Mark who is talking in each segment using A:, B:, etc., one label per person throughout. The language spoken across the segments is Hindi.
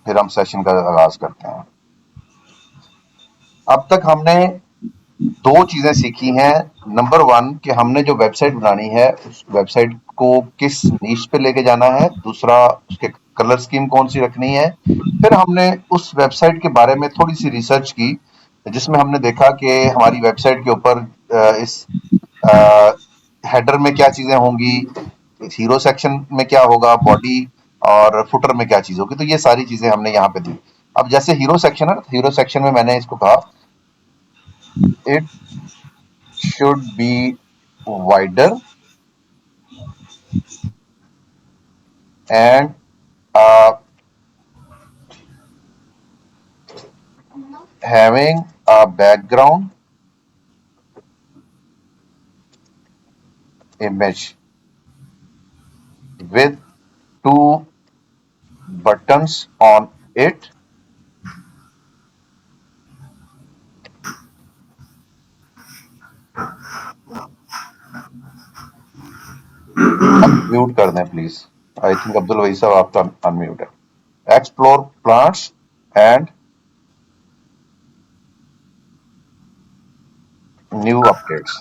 A: फिर हम सेशन का आगाज करते हैं। अब तक हमने दो चीजें सीखी हैं। नंबर वन कि हमने जो वेबसाइट बनानी है उस वेबसाइट को किस नीश पे लेके जाना है। दूसरा, उसके कलर स्कीम कौन सी रखनी है। फिर हमने उस वेबसाइट के बारे में थोड़ी सी रिसर्च की, जिसमें हमने देखा कि हमारी वेबसाइट के ऊपर इस हेडर में क्या चीजें होंगी, हीरो सेक्शन में क्या होगा, बॉडी और फुटर में क्या चीज होगी। तो ये सारी चीजें हमने यहाँ पे दी। अब जैसे हीरो सेक्शन है, हीरो सेक्शन में मैंने इसको कहा it should be wider and uh, having a background image with two buttons on it. Mute कर दें प्लीज। आई थिंक अब्दुल वही साहब आपका अनम्यूट है। Explore plants and new updates.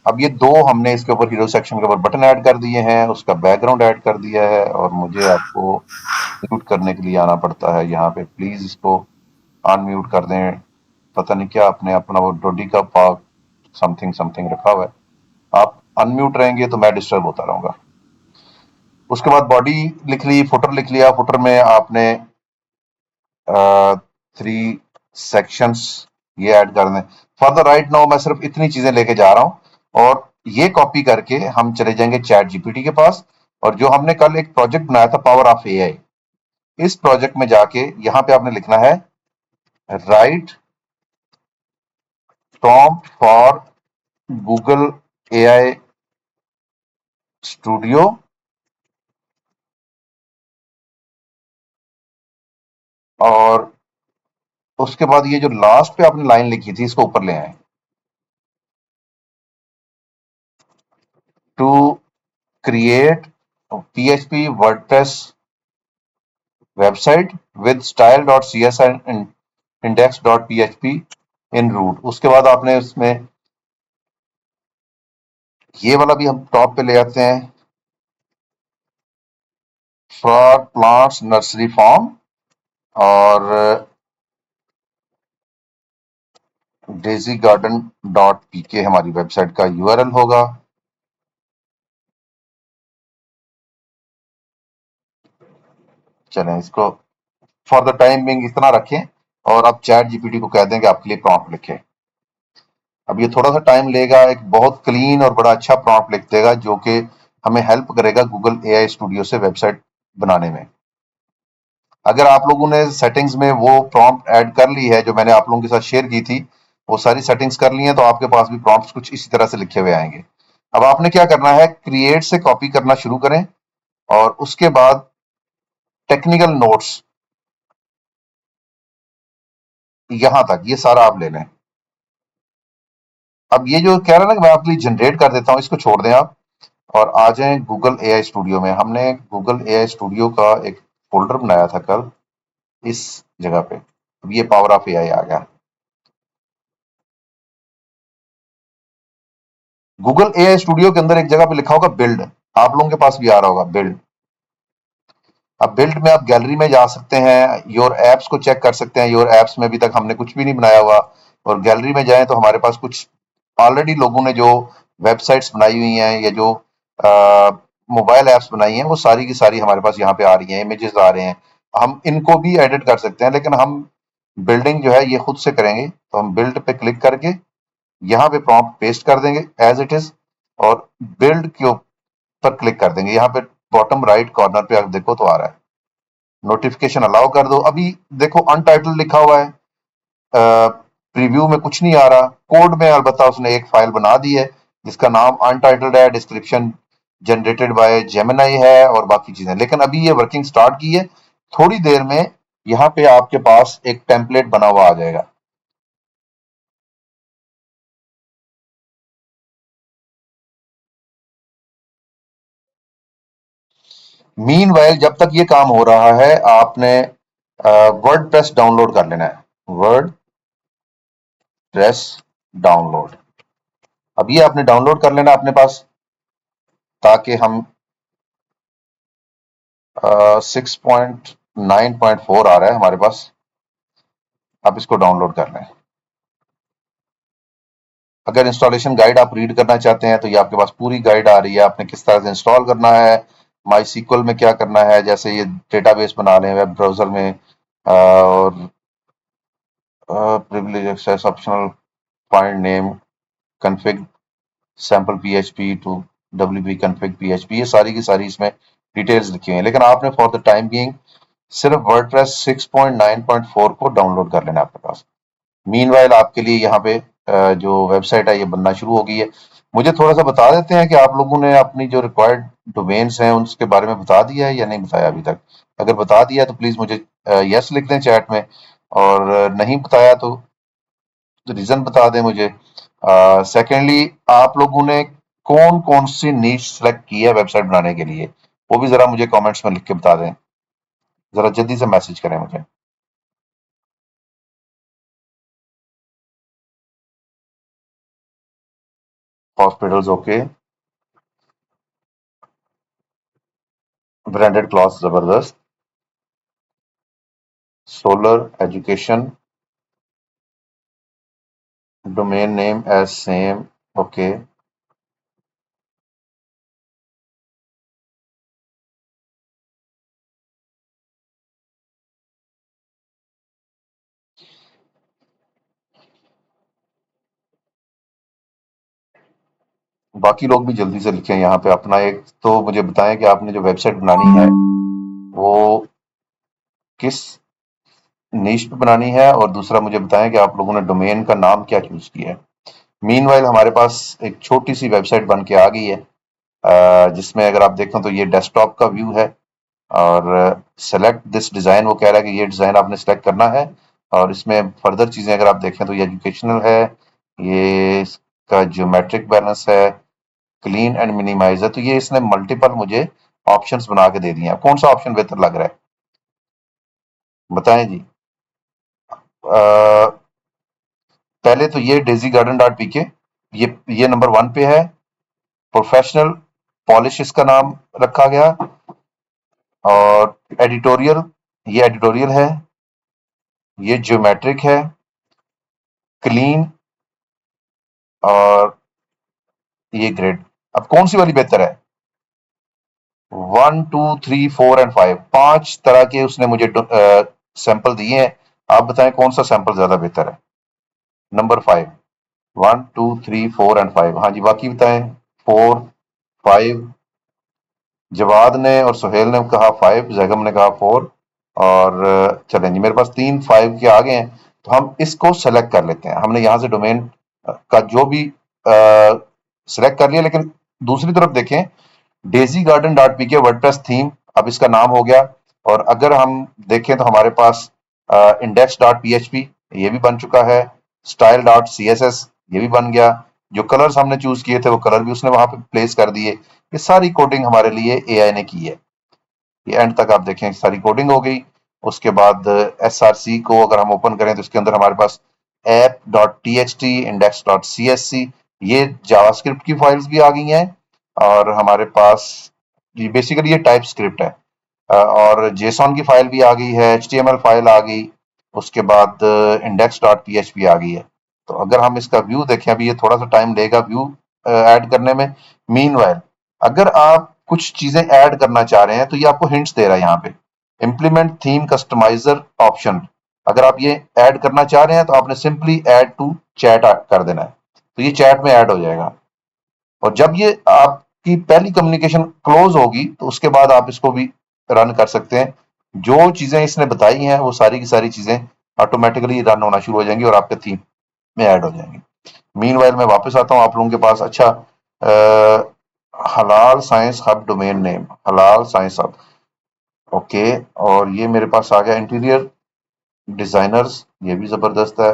A: अब ये दो हमने इसके ऊपर हीरो सेक्शन के ऊपर बटन ऐड कर दिए हैं, उसका बैकग्राउंड ऐड कर दिया है, और मुझे आपको म्यूट करने के लिए आना पड़ता है यहाँ पे। प्लीज इसको अनम्यूट कर दें। पता नहीं क्या आपने अपना वो डोडी का पाक समथिंग समथिंग रखा हुआ है। आप अनम्यूट रहेंगे तो मैं डिस्टर्ब होता रहूंगा। उसके बाद बॉडी लिख ली, फुटर लिख लिया। फुटर में आपने थ्री सेक्शंस ये ऐड कर दें। फॉर द राइट नाउ मैं सिर्फ इतनी चीजें लेके जा रहा हूं, और ये कॉपी करके हम चले जाएंगे चैट जीपीटी के पास। और जो हमने कल एक प्रोजेक्ट बनाया था पावर ऑफ एआई, इस प्रोजेक्ट में जाके यहाँ पे आपने लिखना है right prompt for Google AI studio, और उसके बाद ये जो लास्ट पे आपने लाइन लिखी थी इसको ऊपर ले आए। To create PHP WordPress website with style dot C S and index dot PHP in root. उसके बाद आपने उसमें ये वाला भी हम टॉप पे ले आते हैं, फॉर प्लांट्स नर्सरी फॉर्म, और डेजी गार्डन डॉट पीके हमारी वेबसाइट का यूआरएल होगा। चलें इसको फॉर द टाइम बिंग इतना रखें, और अब चैट जीपीटी को कह दें कि आपके लिए प्रॉम्प्ट लिखे। अब ये थोड़ा सा टाइम लेगा, एक बहुत क्लीन और बड़ा अच्छा प्रॉम्प्ट लिख देगा जो कि हमें हेल्प करेगा गूगल एआई स्टूडियो से वेबसाइट बनाने में। अगर आप लोगों ने सेटिंग्स में वो प्रॉम्प्ट ऐड कर ली है जो मैंने आप लोगों के साथ शेयर की थी, वो सारी सेटिंग्स कर ली हैं, तो आपके पास भी प्रॉम्प्ट्स कुछ इसी तरह से लिखे हुए आएंगे। अब आपने क्या करना है, क्रिएट से कॉपी करना शुरू करें, और उसके बाद टेक्निकल नोट्स यहां तक ये सारा आप ले लें। अब ये जो कह रहा है ना कि मैं आपके लिए जनरेट कर देता हूं, इसको छोड़ दें आप, और आ जाएं गूगल एआई स्टूडियो में। हमने गूगल एआई स्टूडियो का एक फोल्डर बनाया था कल इस जगह पे। अब ये पावर ऑफ एआई आ गया। गूगल एआई स्टूडियो के अंदर एक जगह पे लिखा होगा बिल्ड, आप लोगों के पास भी आ रहा होगा बिल्ड। अब बिल्ड में आप गैलरी में जा सकते हैं, योर एप्स को चेक कर सकते हैं। योर एप्स में अभी तक हमने कुछ भी नहीं बनाया हुआ, और गैलरी में जाएं तो हमारे पास कुछ ऑलरेडी लोगों ने जो वेबसाइट्स बनाई हुई हैं या जो मोबाइल ऐप्स बनाई हैं वो सारी की सारी हमारे पास यहाँ पे आ रही हैं, इमेजेस आ रहे हैं। हम इनको भी एडिट कर सकते हैं, लेकिन हम बिल्डिंग जो है ये खुद से करेंगे। तो हम बिल्ड पे क्लिक करके यहाँ पे प्रॉम्प्ट पेस्ट कर देंगे एज इट इज, और बिल्ड के ऊपर क्लिक कर देंगे। यहाँ पे बॉटम राइट कॉर्नर पे आप देखो तो आ रहा है, नोटिफिकेशन अलाउ कर दो। अभी देखो अनटाइटल लिखा हुआ है, प्रीव्यू में कुछ नहीं आ रहा। कोड में अलबत्ता उसने एक फाइल बना दी है जिसका नाम अनटाइटल्ड है, डिस्क्रिप्शन जनरेटेड बाय जेमिनाई है, और बाकी चीजें। लेकिन अभी ये वर्किंग स्टार्ट की है, थोड़ी देर में यहाँ पे आपके पास एक टेम्पलेट बना हुआ आ जाएगा। मीनवाइल जब तक ये काम हो रहा है आपने वर्डप्रेस डाउनलोड कर लेना है। वर्डप्रेस डाउनलोड, अब ये आपने डाउनलोड कर लेना अपने पास, ताकि हम 6.9.4 आ रहा है हमारे पास, आप इसको डाउनलोड कर लें। अगर इंस्टॉलेशन गाइड आप रीड करना चाहते हैं तो ये आपके पास पूरी गाइड आ रही है, आपने किस तरह से इंस्टॉल करना है, माई सीक्वल में क्या करना है, जैसे ये डेटाबेस बना लें वेब ब्राउजर में, और privilege access optional find name config sample php to wp config php, ये सारी की सारी इसमें डिटेल्स लिखी हुई हैं। लेकिन आपने फॉर द टाइम बीइंग सिर्फ वर्डप्रेस 6.9.4 को डाउनलोड कर लेना आपके पास। मीनवाइल आपके लिए यहाँ पे जो वेबसाइट है ये बनना शुरू हो गई है। मुझे थोड़ा सा बता देते हैं कि आप लोगों ने अपनी जो रिक्वायर्ड डोमेन्स हैं उसके बारे में बता दिया है या नहीं बताया अभी तक। अगर बता दिया तो प्लीज मुझे यस लिख दें चैट में, और नहीं बताया तो रीजन बता दें मुझे। सेकेंडली, आप लोगों ने कौन कौन सी नीश सेलेक्ट की है वेबसाइट बनाने के लिए, वो भी जरा मुझे कमेंट्स में लिख के बता दें, जरा जल्दी से मैसेज करें मुझे। हॉस्पिटल्स ओके, ब्रांडेड क्लॉथ जबरदस्त, solar education, domain name as same okay. बाकी लोग भी जल्दी से लिखें यहाँ पे अपना, एक तो मुझे बताएं कि आपने जो वेबसाइट बनानी है वो किस नीश पे बनानी है, और दूसरा मुझे बताएं कि आप लोगों ने डोमेन का नाम क्या चूज किया है। मीनवाइल हमारे पास एक छोटी सी वेबसाइट बन के आ गई है, जिसमें अगर आप देखें तो ये डेस्कटॉप का व्यू है, और सेलेक्ट दिस डिजाइन, वो कह रहा है कि ये डिजाइन आपने सेलेक्ट करना है। और इसमें फर्दर चीजें अगर आप देखें तो ये एजुकेशनल है, ये इसका ज्योमेट्रिक बैलेंस है, क्लीन एंड मिनिमाइज है। तो ये इसने मल्टीपल मुझे ऑप्शंस बना के दे दिए हैं। कौन सा ऑप्शन बेहतर लग रहा है बताएं जी। पहले तो ये डेजी गार्डन डॉट पीके, ये नंबर 1 पे है। प्रोफेशनल पॉलिश इसका नाम रखा गया, और एडिटोरियल, ये एडिटोरियल है, ये ज्योमेट्रिक है, क्लीन, और ये ग्रेड। अब कौन सी वाली बेहतर है? 1 2 3 4 एंड 5, 5 तरह के उसने मुझे सैंपल दिए हैं। आप बताएं कौन सा सैंपल ज्यादा बेहतर है। नंबर 5, 1 2 3 4 एंड 5, हाँ जी बाकी बताएं। 4 5, जवाद ने और सुहेल ने कहा 5, जैगम ने कहा 4, और चलें जी मेरे पास 3 5 के आ गए हैं। तो हम इसको सेलेक्ट कर लेते हैं। हमने यहाँ से डोमेन का जो भी सेलेक्ट कर लिया, लेकिन दूसरी तरफ देखें, डेजी गार्डन डॉट पी के वर्डप्रेस थीम अब इसका नाम हो गया। और अगर हम देखें तो हमारे पास index dot P H P ये भी बन चुका है, style dot C S S ये भी बन गया। जो कलर्स हमने चूज किए थे वो कलर भी उसने वहां पे प्लेस कर दिए। ये सारी कोडिंग हमारे लिए एआई ने की है। ये एंड तक आप देखें सारी कोडिंग हो गई। उसके बाद एस आर सी को अगर हम ओपन करें तो इसके अंदर हमारे पास app dot T X T, index dot C S C, ये जावास्क्रिप्ट की फाइल्स भी आ गई हैं। और हमारे पास ये बेसिकली ये टाइप स्क्रिप्ट है, और जेसॉन की फाइल भी आ गई है, H T M L file आ गई। उसके बाद index dot P H P आ गई है। तो अगर हम इसका व्यू देखें, अभी ये थोड़ा सा टाइम लेगा व्यू ऐड करने में। मीनवाइल अगर आप कुछ चीजें ऐड करना चाह रहे हैं तो ये आपको हिंट्स दे रहा है यहाँ पे, इम्प्लीमेंट थीम कस्टमाइजर ऑप्शन। अगर आप ये ऐड करना चाह रहे हैं तो आपने सिंपली ऐड टू चैट कर देना है, तो ये चैट में ऐड हो जाएगा। और जब ये आपकी पहली कम्युनिकेशन क्लोज होगी तो उसके बाद आप इसको भी रन कर सकते हैं। जो चीजें इसने बताई हैं वो सारी की सारी चीजें ऑटोमेटिकली रन होना शुरू हो जाएंगी और आपके थीम में ऐड हो जाएंगी। मीनवाइल मैं वापस आता हूँ आप लोगों के पास। अच्छा, हलाल साइंस हब डोमेन नेम, हलाल साइंस हब ओके। और ये मेरे पास आ गया इंटीरियर डिजाइनर्स, ये भी जबरदस्त है।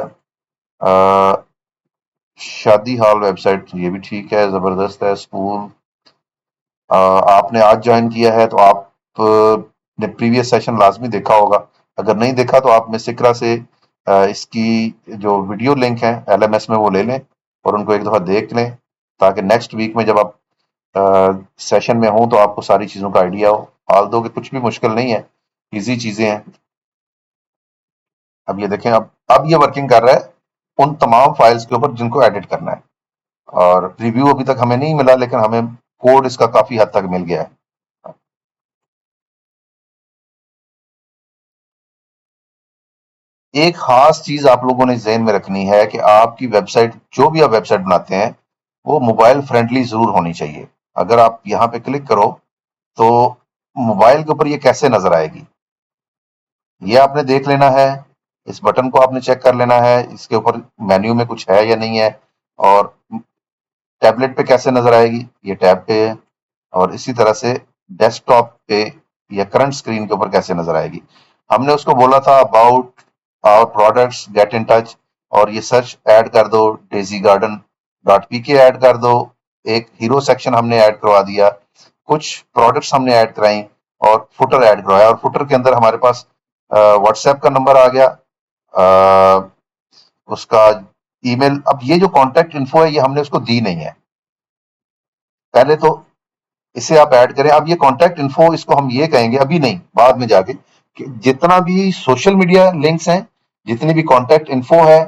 A: शादी हॉल वेबसाइट, ये भी ठीक है, जबरदस्त है। स्कूल आपने आज ज्वाइन किया है तो आप ने प्रीवियस सेशन लाजमी देखा होगा। अगर नहीं देखा तो आप मिसिक्रा से इसकी जो वीडियो लिंक है LMS में वो ले लें और उनको एक दफ़ा देख लें, ताकि नेक्स्ट वीक में जब आप सेशन में हों तो आपको सारी चीज़ों का आइडिया हो। हाल दो कि कुछ भी मुश्किल नहीं है, इजी चीज़ें हैं। अब ये देखें, अब ये वर्किंग कर रहा है उन तमाम फाइल्स के ऊपर जिनको एडिट करना है, और रिव्यू अभी तक हमें नहीं मिला, लेकिन हमें कोड इसका काफ़ी हद तक मिल गया है। एक खास चीज आप लोगों ने ज़हन में रखनी है कि आपकी वेबसाइट, जो भी आप वेबसाइट बनाते हैं, वो मोबाइल फ्रेंडली ज़रूर होनी चाहिए। अगर आप यहाँ पे क्लिक करो, तो मोबाइल के ऊपर ये कैसे नज़र आएगी, ये आपने देख लेना है। इस बटन को आपने चेक कर लेना है, इसके ऊपर मेन्यू में कुछ है या नहीं है, और टैबलेट पे कैसे नज़र आएगी, ये टैब पे है, और इसी तरह से डेस्कटॉप पे या करंट स्क्रीन के ऊपर कैसे नज़र आएगी। हमने उसको बोला था about our products, get in touch, और ये सर्च ऐड कर दो, Daisy Garden dot PK add कर दो, एक हीरो सेक्शन हमने ऐड करवा दिया, कुछ प्रोडक्ट्स हमने ऐड कराई, और फुटर ऐड करवाया, और फुटर के अंदर हमारे पास व्हाट्सएप का नंबर आ गया, अ, उसका ईमेल। अब ये जो कॉन्टैक्ट इन्फो है, ये हमने उसको दी नहीं है। पहले तो इसे आप ऐड करें। अब ये कॉन्टैक्ट इन्फो, इसको हम ये कहेंगे, अभी नहीं, बाद में जाके, कि जितना भी सोशल मीडिया लिंक्स हैं, जितनी भी कॉन्टैक्ट इन्फो है,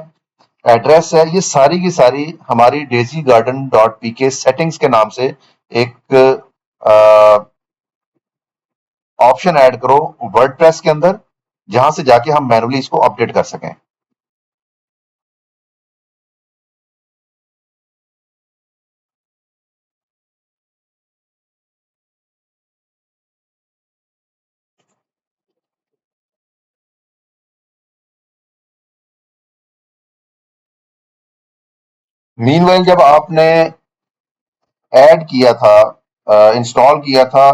A: एड्रेस है, ये सारी की सारी हमारी Daisy Garden dot PK settings के नाम से एक ऑप्शन ऐड करो वर्डप्रेस के अंदर, जहां से जाके हम मैनुअली इसको अपडेट कर सकें। मीनवाइल जब आपने ऐड किया था, इंस्टॉल किया था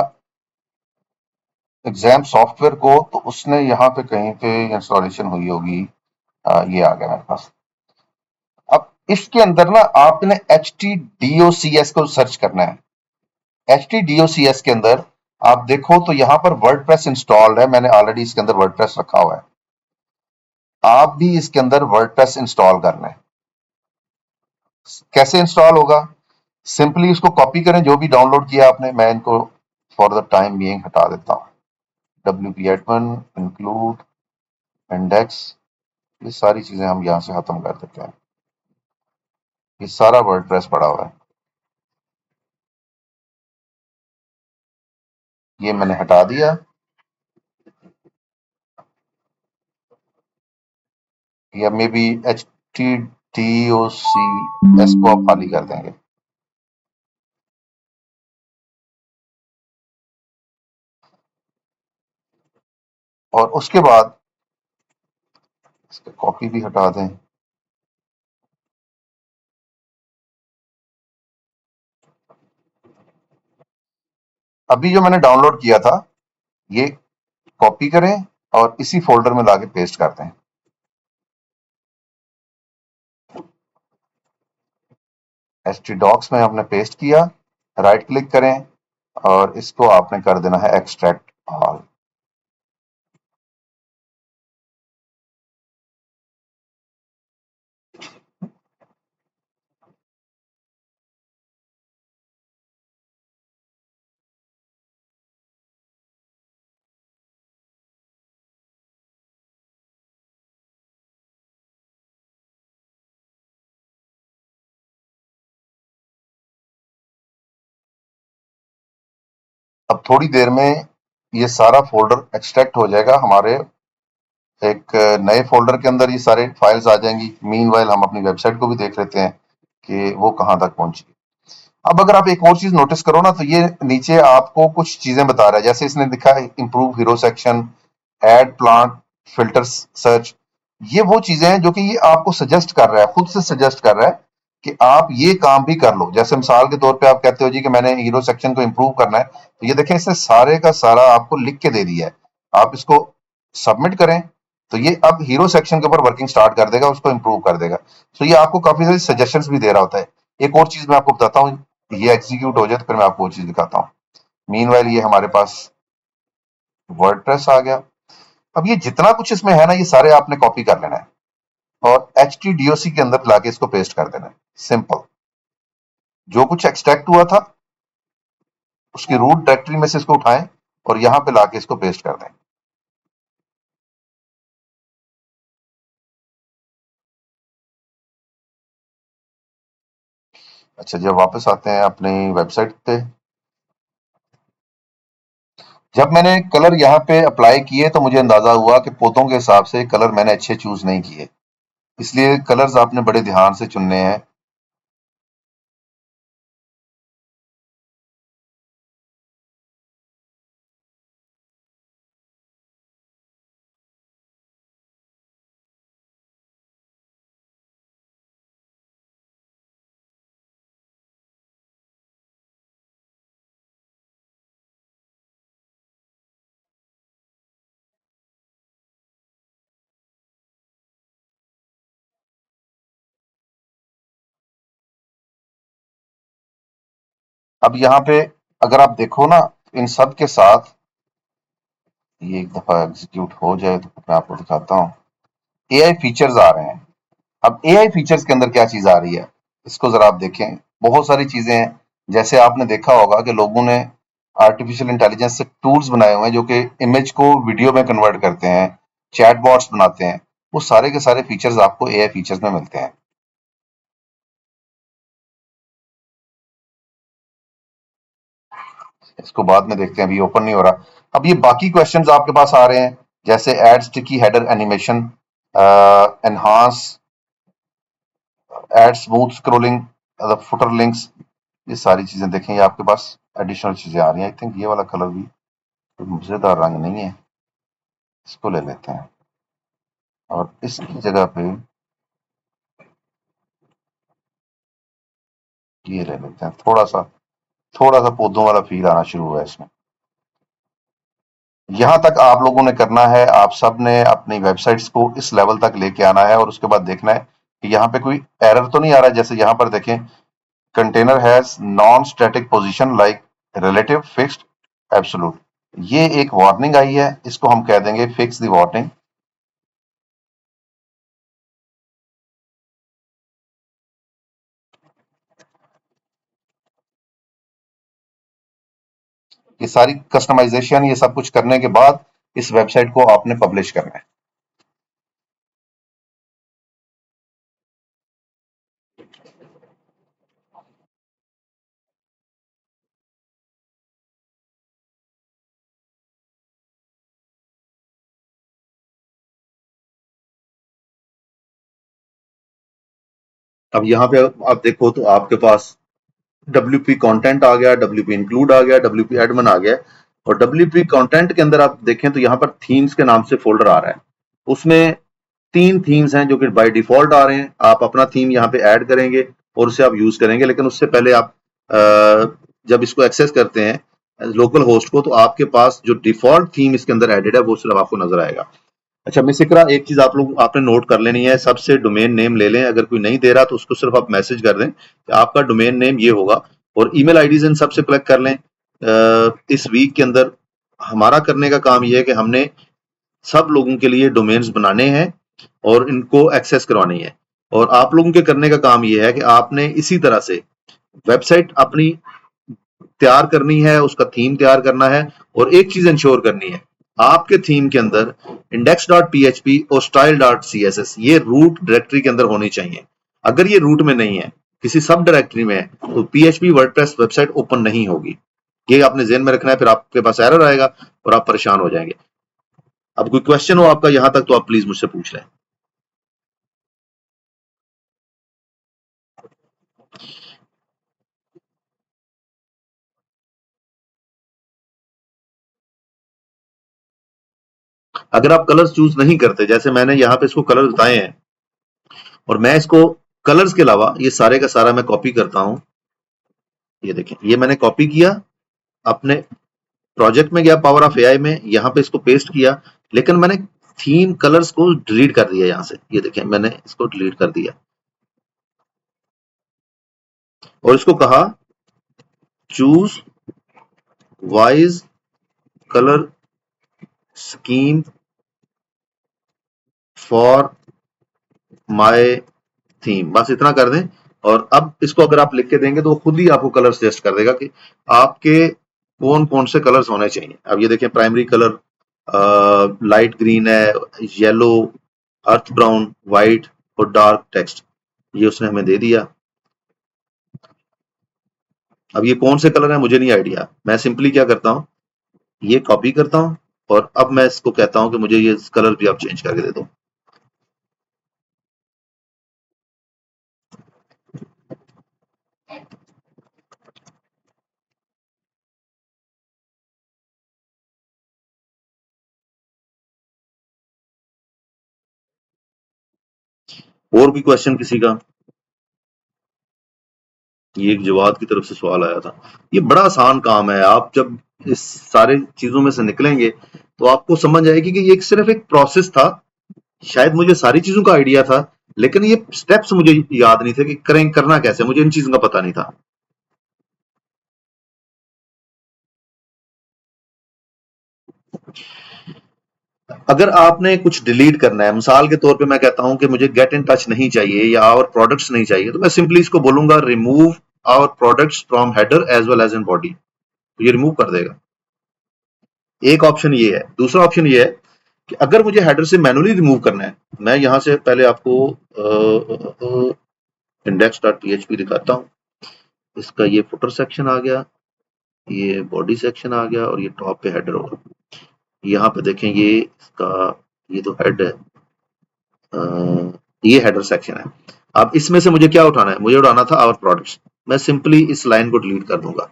A: एग्जाम सॉफ्टवेयर को, तो उसने यहाँ पे कहीं पे इंस्टॉलेशन हुई होगी। ये आ गया मेरे पास। अब इसके अंदर ना आपने HTDOCS को सर्च करना है। HTDOCS के अंदर आप देखो तो यहाँ पर वर्डप्रेस इंस्टॉल्ड है, मैंने ऑलरेडी इसके अंदर वर्डप्रेस रखा हुआ है। आप भी इसके अंदर वर्डप्रेस इंस्टॉल करना है। कैसे इंस्टॉल होगा? सिंपली इसको कॉपी करें, जो भी डाउनलोड किया आपने। मैं इनको फॉर द टाइम बीइंग हटा देता हूँ। WP एडमिन, इंक्लूड, इंडेक्स, ये सारी चीजें हम यहाँ से खत्म कर देते हैं। ये सारा वर्डप्रेस पड़ा हुआ है, ये मैंने हटा दिया। या मे बी HTDOCS को आप खाली कर देंगे। और उसके बाद इसका कॉपी भी हटा दें। अभी जो मैंने डाउनलोड किया था, ये कॉपी करें और इसी फोल्डर में लाके पेस्ट कर दें। htdocs में आपने पेस्ट किया, राइट क्लिक करें और इसको आपने कर देना है एक्सट्रैक्ट ऑल। अब थोड़ी देर में ये सारा फोल्डर एक्सट्रैक्ट हो जाएगा, हमारे एक नए फोल्डर के अंदर ये सारे फाइल्स आ जाएंगी। मीनवाइल हम अपनी वेबसाइट को भी देख लेते हैं कि वो कहाँ तक पहुंची। अब अगर आप एक और चीज नोटिस करो ना, तो ये नीचे आपको कुछ चीजें बता रहा है। जैसे इसने लिखा है improve hero section, add plant, filter search. ये वो चीजें हैं जो कि ये आपको सजेस्ट कर रहा है, खुद से सजेस्ट कर रहा है कि आप ये काम भी कर लो। जैसे मिसाल के तौर पे आप कहते हो जी कि मैंने हीरो सेक्शन को इंप्रूव करना है, तो ये देखें, इसने सारे का सारा आपको लिख के दे दिया है। आप इसको सबमिट करें तो ये अब हीरो सेक्शन के ऊपर वर्किंग स्टार्ट कर देगा, उसको इंप्रूव कर देगा। तो ये आपको काफी सारी सजेशंस भी दे रहा होता है। एक और चीज मैं आपको बताता हूँ, ये एग्जीक्यूट हो जाए तो फिर मैं आपको वो चीज दिखाता हूँ। मीनवाइल ये हमारे पास वर्डप्रेस आ गया। अब ये जितना कुछ इसमें है ना, ये सारे आपने कॉपी कर लेना है और htdoc के अंदर लाके इसको पेस्ट कर देना है। सिंपल। जो कुछ एक्सट्रैक्ट हुआ था उसकी रूट डायरेक्टरी में से इसको उठाएं और यहां पे लाके इसको पेस्ट कर दें। अच्छा, जब वापस आते हैं अपनी वेबसाइट पे, जब मैंने कलर यहाँ पे अप्लाई किए तो मुझे अंदाजा हुआ कि पौधों के हिसाब से कलर मैंने अच्छे चूज नहीं किए, इसलिए कलर्स आपने बड़े ध्यान से चुनने हैं। अब यहाँ पे अगर आप देखो ना, इन सब के साथ ये एक दफा एग्जीक्यूट हो जाए तो मैं आपको दिखाता हूँ। एआई फीचर्स आ रहे हैं। अब एआई फीचर्स के अंदर क्या चीज आ रही है, इसको जरा आप देखें। बहुत सारी चीजें हैं। जैसे आपने देखा होगा कि लोगों ने आर्टिफिशियल इंटेलिजेंस से टूल्स बनाए हुए हैं जो कि इमेज को वीडियो में कन्वर्ट करते हैं, चैट बॉट्स बनाते हैं। वो सारे के सारे फीचर्स आपको एआई फीचर्स में मिलते हैं। इसको बाद में देखते हैं, अभी ओपन नहीं हो रहा। अब ये बाकी क्वेश्चंस आपके पास आ रहे हैं, जैसे add sticky header animation, enhance, add smooth scrolling, footer links. ये सारी चीजें देखें, ये आपके पास एडिशनल चीजें आ रही हैं। आई थिंक ये वाला कलर भी कोई मजेदार रंग नहीं है, इसको ले लेते हैं और इसकी जगह पे ये ले लेते हैं। थोड़ा सा पौधों वाला फील आना शुरू हुआ है इसमें। यहाँ तक आप लोगों ने करना है, आप सब ने अपनी वेबसाइट्स को इस लेवल तक लेके आना है और उसके बाद देखना है कि यहाँ पे कोई एरर तो नहीं आ रहा है। जैसे यहाँ पर देखें, container has non static position like relative fixed absolute. ये एक वार्निंग आई है, इसको हम कह देंगे फिक्स द वार्निंग। ये सारी कस्टमाइजेशन, ये सब कुछ करने के बाद इस वेबसाइट को आपने पब्लिश करना है। अब यहाँ पे आप देखो तो आपके पास WP कंटेंट आ गया, WP इंक्लूड आ गया, WP एडमिन आ गया। और WP कंटेंट के अंदर आप देखें तो यहाँ पर थीम्स के नाम से फोल्डर आ रहा है। उसमें 3 थीम्स हैं जो कि बाय डिफॉल्ट आ रहे हैं। आप अपना थीम यहाँ पे ऐड करेंगे और उसे आप यूज करेंगे, लेकिन उससे पहले आप जब इसको एक्सेस करते हैं लोकल होस्ट को, तो आपके पास जो डिफॉल्ट थीम इसके अंदर एडेड है वो सिर्फ आपको नजर आएगा। अच्छा मिस इकरा, एक चीज आप लोग आपने नोट कर लेनी है, सबसे डोमेन नेम ले लें। अगर कोई नहीं दे रहा तो उसको सिर्फ आप मैसेज कर दें कि आपका डोमेन नेम ये होगा, और ईमेल आईडीज इन सबसे कलेक्ट कर लें। इस वीक के अंदर हमारा करने का काम ये है कि हमने सब लोगों के लिए डोमेन्स बनाने हैं और इनको एक्सेस करवानी है। और आप लोगों के करने का काम ये है कि आपने इसी तरह से वेबसाइट अपनी तैयार करनी है, उसका थीम तैयार करना है। और एक चीज इंश्योर करनी है, आपके थीम के अंदर index.php और style.css ये रूट डायरेक्टरी के अंदर होनी चाहिए। अगर ये रूट में नहीं है, किसी सब डायरेक्टरी में है, तो PHP वर्डप्रेस वेबसाइट ओपन नहीं होगी। ये आपने ध्यान में रखना है, फिर आपके पास एरर आएगा और आप परेशान हो जाएंगे। अब कोई क्वेश्चन हो आपका यहां तक तो आप प्लीज मुझसे पूछ लें। अगर आप कलर्स चूज नहीं करते, जैसे मैंने यहाँ पे इसको कलर बताए हैं, और मैं इसको कलर्स के अलावा ये सारे का सारा मैं कॉपी करता हूं। ये देखें, ये मैंने कॉपी किया, अपने प्रोजेक्ट में गया, पावर ऑफ एआई में, यहाँ पे इसको पेस्ट किया, लेकिन मैंने थीम कलर्स को डिलीट कर दिया यहाँ से। ये देखें, मैंने इसको डिलीट कर दिया और इसको कहा choose wise colour scheme for my theme, बस इतना कर दें। और अब इसको अगर आप लिख के देंगे तो वो खुद ही आपको कलर सजेस्ट कर देगा कि आपके कौन कौन से कलर्स होने चाहिए। अब ये देखें, प्राइमरी कलर लाइट ग्रीन है, येलो, अर्थ ब्राउन, व्हाइट और डार्क टेक्स्ट, ये उसने हमें दे दिया। अब ये कौन से कलर है मुझे नहीं आइडिया, मैं सिंपली क्या करता हूँ, ये कॉपी करता हूँ और अब मैं इसको कहता हूँ कि मुझे ये कलर भी आप चेंज करके दे दो। और भी क्वेश्चन किसी का? ये एक जवाद की तरफ से सवाल आया था। ये बड़ा आसान काम है, आप जब इस सारे चीजों में से निकलेंगे तो आपको समझ आएगी कि ये सिर्फ एक प्रोसेस था। शायद मुझे सारी चीजों का आइडिया था, लेकिन ये स्टेप्स मुझे याद नहीं थे कि करें, करना कैसे, मुझे इन चीजों का पता नहीं था। अगर आपने कुछ डिलीट करना है, मिसाल के तौर पे मैं कहता हूं कि मुझे गेट इन टच नहीं चाहिए या आवर प्रोडक्ट्स नहीं चाहिए, तो मैं सिंपली इसको बोलूंगा remove our products from header as well as in body, तो ये रिमूव कर देगा। एक ऑप्शन ये है। दूसरा ऑप्शन ये है कि अगर मुझे हेडर से मैनुअली रिमूव करना है, मैं यहां से पहले आपको इंडेक्स डॉट पीएचपी दिखाता हूं। इसका ये फुटर सेक्शन आ गया, ये बॉडी सेक्शन आ गया और ये टॉप पे हेडर होगा। यहाँ पे देखें, ये इसका ये तो हेड है, ये हेडर सेक्शन है। अब इसमें से मुझे क्या उठाना है, मुझे उठाना था आवर प्रोडक्ट्स। मैं सिंपली इस लाइन को डिलीट कर दूंगा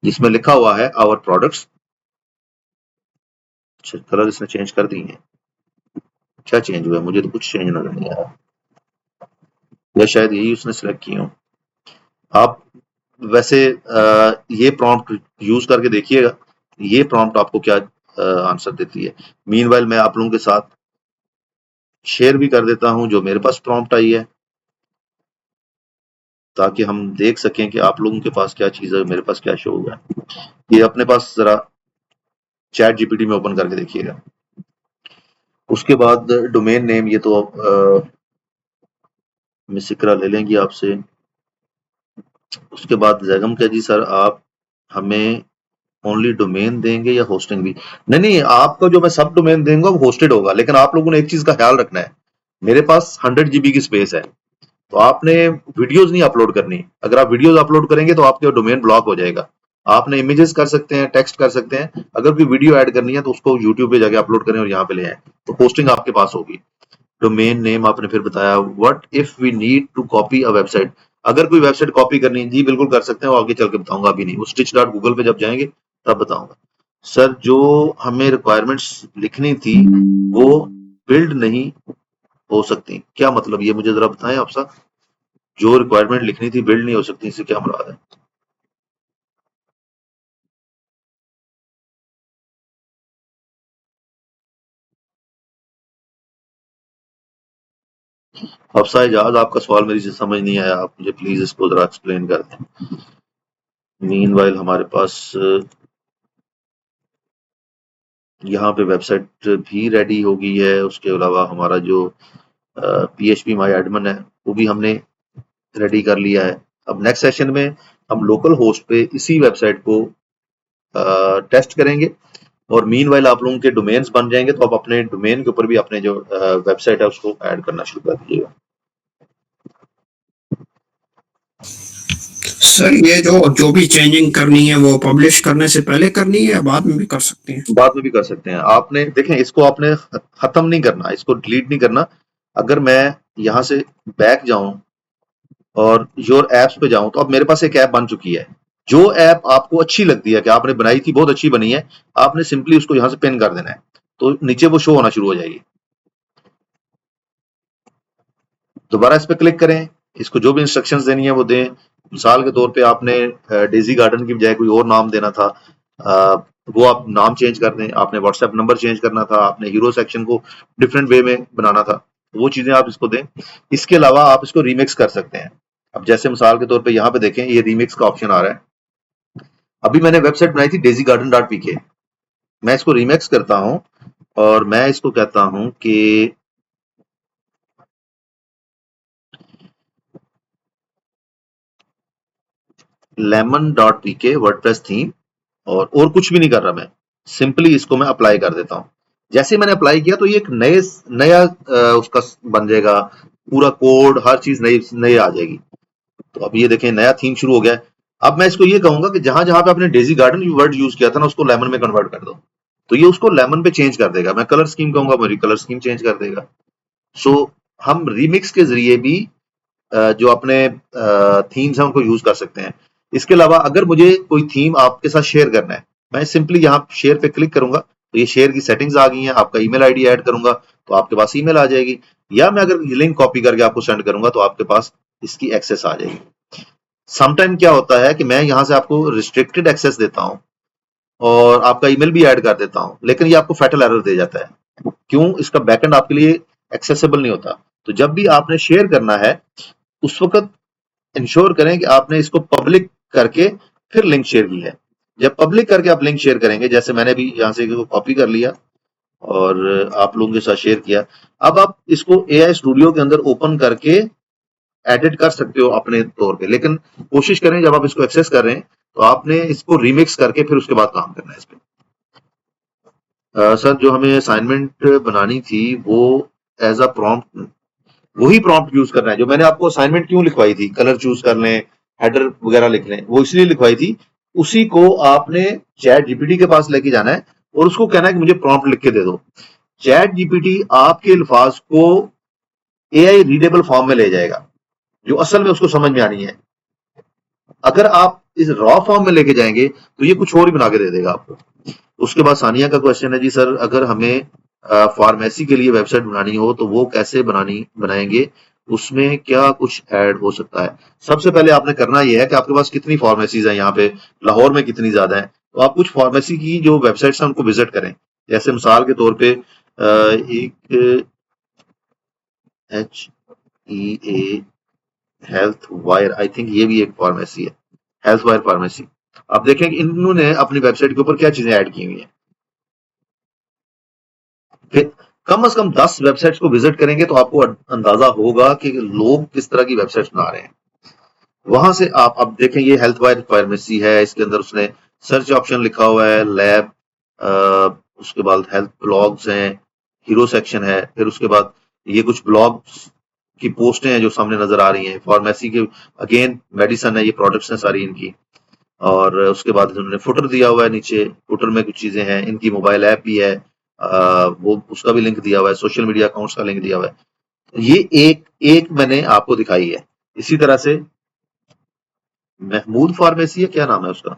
A: जिसमें लिखा हुआ है आवर प्रोडक्ट्स। कलर इसने चेंज कर दिए हैं, क्या चेंज हुआ है? मुझे तो कुछ चेंज नजर नहीं आया, या शायद यही उसने सिलेक्ट किए हो। आप वैसे ये प्रॉम्प्ट यूज करके देखिएगा, ये प्रॉम्प्ट आपको क्या आंसर देती है। मीनवाइल मैं आप लोगों के साथ शेयर भी कर देता हूं जो मेरे पास प्रॉम्प्ट आई है, ताकि हम देख सकें कि आप लोगों के पास क्या चीज है, मेरे पास क्या शो हुआ है। ये अपने पास जरा चैट जीपीटी में ओपन करके देखिएगा। उसके बाद डोमेन नेम, ये तो मिस इकरा ले लेंगी आपसे। उसके बाद जैगम क्या जी सर, आप हमें ओनली डोमेन देंगे या होस्टिंग भी? नहीं नहीं, आपको जो मैं सब डोमेन दूंगा वो होस्टेड होगा, लेकिन आप लोगों ने एक चीज का ख्याल रखना है, मेरे पास 100 GB की स्पेस है, तो आपने वीडियोस नहीं अपलोड करनी। अगर आप वीडियोस अपलोड करेंगे तो आपके डोमेन ब्लॉक हो जाएगा। आपने इमेजेस कर सकते हैं, टेक्स्ट कर सकते हैं, अगर कोई वीडियो ऐड करनी है तो उसको यूट्यूब पे जाके अपलोड करें और यहाँ पे ले आए, तो पोस्टिंग आपके पास होगी। डोमेन नेम आपने फिर बताया। What if we need to copy a website, अगर कोई वेबसाइट कॉपी करनी है, जी बिल्कुल कर सकते हैं, वो आगे चल के बताऊंगा, अभी नहीं, वो स्टिच डॉट गूगल पे जब जाएंगे तब बताऊंगा। सर जो हमें रिक्वायरमेंट्स लिखनी थी वो बिल्ड नहीं हो सकती, क्या मतलब, ये मुझे जरा बताएं आप साहब। जो रिक्वायरमेंट लिखनी थी बिल्ड नहीं हो सकती, इससे क्या मुराद है? हफ्सा एजाज, आपका सवाल मेरी से समझ नहीं आया, आप मुझे प्लीज इसको जरा एक्सप्लेन कर दें। मीनवाइल हमारे पास यहाँ पे वेबसाइट भी रेडी हो गई है। उसके अलावा हमारा जो PHP माई एडमिन है वो भी हमने रेडी कर लिया है। अब नेक्स्ट सेशन में हम लोकल होस्ट पे इसी वेबसाइट को टेस्ट करेंगे, और मीनवाइल आप लोगों के डोमेन्स बन जाएंगे, तो आप अपने डोमेन के ऊपर भी अपने जो वेबसाइट है उसको ऐड करना शुरू कर दीजिएगा।
B: सर ये जो जो भी चेंजिंग करनी है वो पब्लिश करने से पहले करनी है या बाद में भी कर सकते हैं?
A: बाद में भी कर सकते हैं। आपने देखें, इसको आपने खत्म नहीं करना, इसको डिलीट नहीं करना। अगर मैं यहाँ से बैक जाऊं और योर एप्स पे जाऊं, तो अब मेरे पास एक ऐप बन चुकी है। जो ऐप आपको अच्छी लगती है कि आपने बनाई थी, बहुत अच्छी बनी है, आपने सिंपली उसको यहाँ से पिन कर देना है, तो नीचे वो शो होना शुरू हो जाएगी। दोबारा इस पे क्लिक करें, इसको जो भी इंस्ट्रक्शंस देनी है वो दें। मिसाल के तौर पे आपने डेजी गार्डन की बजाय कोई और नाम देना था, वो आप नाम चेंज कर दें। आपने व्हाट्सएप नंबर चेंज करना था, आपने हीरो सेक्शन को डिफरेंट वे में बनाना था, वो चीजें आप इसको दें। इसके अलावा आप इसको रीमिक्स कर सकते हैं। अब जैसे मिसाल के तौर पे यहाँ पे देखें, ये रीमिक्स का ऑप्शन आ रहा है। अभी मैंने वेबसाइट बनाई थी डेजी गार्डन डॉट पीके, मैं इसको रीमिक्स करता हूँ और मैं इसको कहता हूं कि lemon.pk वर्डप्रेस थीम, और कुछ भी नहीं कर रहा, मैं सिंपली इसको मैं अप्लाई कर देता हूं। जैसे मैंने अप्लाई किया तो ये एक नया उसका बन जाएगा, पूरा कोड हर चीज नई आ जाएगी। तो अब ये देखें नया थीम शुरू हो गया है। अब मैं इसको ये कहूंगा कि जहां जहां पे आपने डेजी गार्डन वर्ड यूज किया था ना, उसको लेमन में कन्वर्ट कर दो, तो ये उसको लेमन पे चेंज कर देगा। मैं कलर स्कीम कहूंगा, मेरी कलर स्कीम चेंज कर देगा। सो हम रिमिक्स के जरिए भी जो अपने थीम्स हैं उनको यूज कर सकते हैं। इसके अलावा अगर मुझे कोई थीम आपके साथ शेयर करना है, मैं सिंपली यहाँ शेयर पे क्लिक करूंगा, तो ये शेयर की सेटिंग्स आ गई हैं। आपका ईमेल आईडी ऐड करूंगा तो आपके पास ईमेल आ जाएगी, या मैं अगर लिंक कॉपी करके आपको सेंड करूंगा तो आपके पास इसकी एक्सेस आ जाएगी। समटाइम क्या होता है कि मैं यहाँ से आपको रिस्ट्रिक्टेड एक्सेस देता हूँ और आपका ईमेल भी ऐड कर देता हूँ, लेकिन ये आपको फैटल एरर दे जाता है। क्यों? इसका बैकएंड आपके लिए एक्सेसिबल नहीं होता। तो जब भी आपने शेयर करना है उस वक्त इंश्योर करें कि आपने इसको पब्लिक करके फिर लिंक शेयर की है। जब पब्लिक करके आप लिंक शेयर करेंगे, जैसे मैंने भी यहाँ से कॉपी कर लिया और आप लोगों के साथ शेयर किया, अब आप इसको एआई स्टूडियो के अंदर ओपन करके एडिट कर सकते हो अपने तौर पे, लेकिन कोशिश करें जब आप इसको एक्सेस कर रहे हैं तो आपने इसको रिमिक्स करके फिर उसके बाद काम करना है इस पे। सर जो हमें असाइनमेंट बनानी थी वो एज अ प्रॉम्प्ट, वही प्रॉम्प्ट यूज करना है जो मैंने आपको असाइनमेंट क्यों लिखवाई थी, कलर चूज कर लें, हेडर वगैरह लिख लें, वो इसलिए लिखवाई थी। उसी को आपने चैट जीपीटी के पास लेके जाना है और उसको कहना है कि मुझे प्रॉम्प्ट लिख के दे दो। चैट जीपीटी आपके अल्फाज को एआई रीडेबल फॉर्म में ले जाएगा, जो असल में उसको समझ में आनी है। अगर आप इस रॉ फॉर्म में लेके जाएंगे तो ये कुछ और ही बना के दे देगा आपको। उसके बाद सानिया का क्वेश्चन है, जी सर अगर हमें फार्मेसी के लिए वेबसाइट बनानी हो तो वो कैसे बनाएंगे, उसमें क्या कुछ ऐड हो सकता है? सबसे पहले आपने करना यह है कि आपके पास कितनी फार्मेसीज हैं यहाँ पे, लाहौर में कितनी ज्यादा है, तो आप कुछ फार्मेसी की जो वेबसाइट्स हैं उनको विजिट करें। जैसे मिसाल के तौर पे एक HEA health wire, I think ये भी एक फार्मेसी है, हेल्थ वायर फार्मेसी। आप देखें कि इन्होंने अपनी वेबसाइट के ऊपर क्या चीजें ऐड की हुई हैं। फिर कम से कम 10 वेबसाइट्स को विजिट करेंगे तो आपको अंदाजा होगा कि लोग किस तरह की वेबसाइट्स बना रहे हैं। वहां से आप अब देखें, ये हेल्थ वायर फार्मेसी है, इसके अंदर उसने सर्च ऑप्शन लिखा हुआ है, लैब, उसके बाद हेल्थ ब्लॉग्स हैं, हीरो सेक्शन है, फिर उसके बाद ये कुछ ब्लॉग्स की पोस्टें हैं जो सामने नजर आ रही हैं। फार्मेसी के अगेन मेडिसन है, ये प्रोडक्ट्स हैं सारी इनकी। और उसके बाद इन्होंने फुटर दिया हुआ है, नीचे फुटर में कुछ चीजें हैं, इनकी मोबाइल ऐप भी है, वो उसका भी लिंक दिया हुआ है, सोशल मीडिया अकाउंट्स का लिंक दिया हुआ है। तो ये एक एक मैंने आपको दिखाई है। इसी तरह से महमूद फार्मेसी है, क्या नाम है उसका,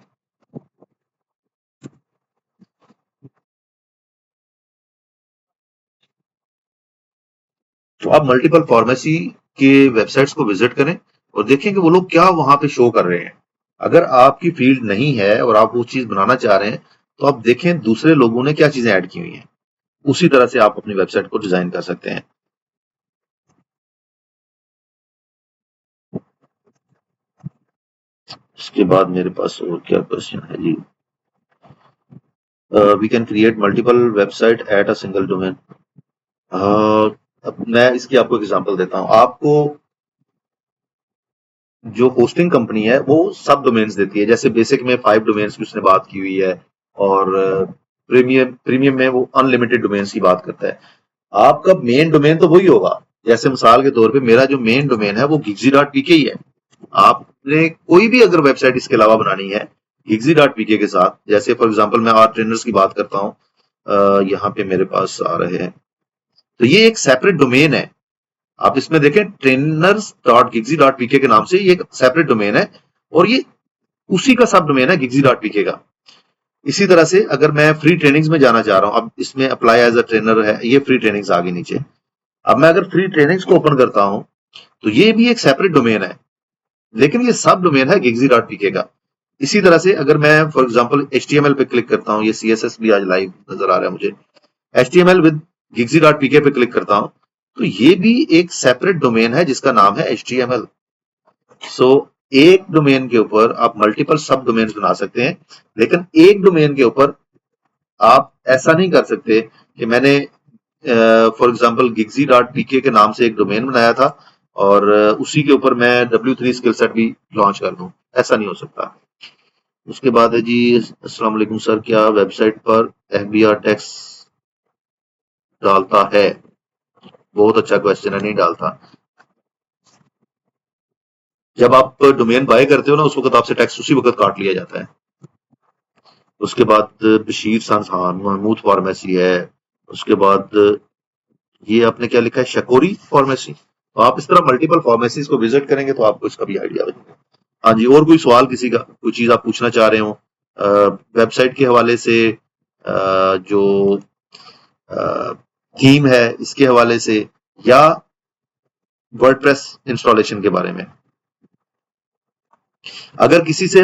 A: तो आप मल्टीपल फार्मेसी के वेबसाइट्स को विजिट करें और देखें कि वो लोग क्या वहां पे शो कर रहे हैं। अगर आपकी फील्ड नहीं है और आप वो चीज बनाना चाह रहे हैं तो आप देखें दूसरे लोगों ने क्या चीजें ऐड की हुई हैं, उसी तरह से आप अपनी वेबसाइट को डिजाइन कर सकते हैं। इसके बाद मेरे पास और क्या क्वेश्चन है जी, we can create multiple website at a single domain. अब मैं इसकी आपको एग्जांपल देता हूं। आपको जो होस्टिंग कंपनी है वो सब डोमेन्स देती है, जैसे बेसिक में 5 डोमेन्स की उसने बात की हुई है, और प्रीमियम में वो अनलिमिटेड डोमेन्स की बात करता है। आपका मेन डोमेन तो वही होगा। जैसे मिसाल के तौर पे मेरा जो मेन डोमेन है वो gigsy.pk ही है। आपने कोई भी अगर वेबसाइट इसके अलावा बनानी है gigsy.pk के साथ, जैसे फॉर एग्जांपल मैं आर ट्रेनर्स की बात करता हूँ, यहाँ पे मेरे पास आ रहे हैं, तो ये एक सेपरेट डोमेन है। आप इसमें देखें trainers.gigsy.pk के नाम से ये एक सेपरेट डोमेन है, और ये उसी का सब डोमेन है gigsy.pk का। इसी तरह से अगर मैं फ्री ट्रेनिंग्स में जाना चाह रहा हूं, अब इसमें अप्लाई एज अ ट्रेनर है, ये फ्री ट्रेनिंग्स आ गई नीचे। अब मैं अगर फ्री ट्रेनिंग्स को ओपन करता हूं तो ये भी एक सेपरेट डोमेन है, लेकिन ये सब डोमेन है gigsy.pk का। इसी तरह से अगर मैं फॉर एग्जांपल HTML पे क्लिक करता हूं, ये CSS भी आज लाइव नजर आ रहा है मुझे, HTML विद gigsy.pk पे क्लिक करता हूं तो ये भी एक सेपरेट डोमेन है जिसका नाम है HTML। सो एक डोमेन के ऊपर आप मल्टीपल सब डोमेन्स बना सकते हैं, लेकिन एक डोमेन के ऊपर आप ऐसा नहीं कर सकते कि मैंने फॉर एग्जांपल gigsy.pk के नाम से एक डोमेन बनाया था और उसी के ऊपर मैं W3 स्किल सेट भी लॉन्च कर दूं, ऐसा नहीं हो सकता। उसके बाद है जी, अस्सलाम वालेकुम सर, क्या वेबसाइट पर FBR टैक्स डालता है? बहुत अच्छा क्वेश्चन है, नहीं डालता। जब आप डोमेन बाय करते हो ना, उस वक्त आपसे टैक्स उसी वक्त काट लिया जाता है। उसके बाद बशीर सन्स, हाँ, महमूद फार्मेसी है। उसके बाद ये आपने क्या लिखा है, शकोरी फार्मेसी। तो आप इस तरह मल्टीपल फार्मेसीज को विजिट करेंगे तो आपको इसका भी आइडिया लगेगा। हाँ जी, और कोई सवाल किसी का, कोई चीज आप पूछना चाह रहे हो वेबसाइट के हवाले से, जो थीम है इसके हवाले से, या वर्डप्रेस इंस्टॉलेशन के बारे में? अगर किसी से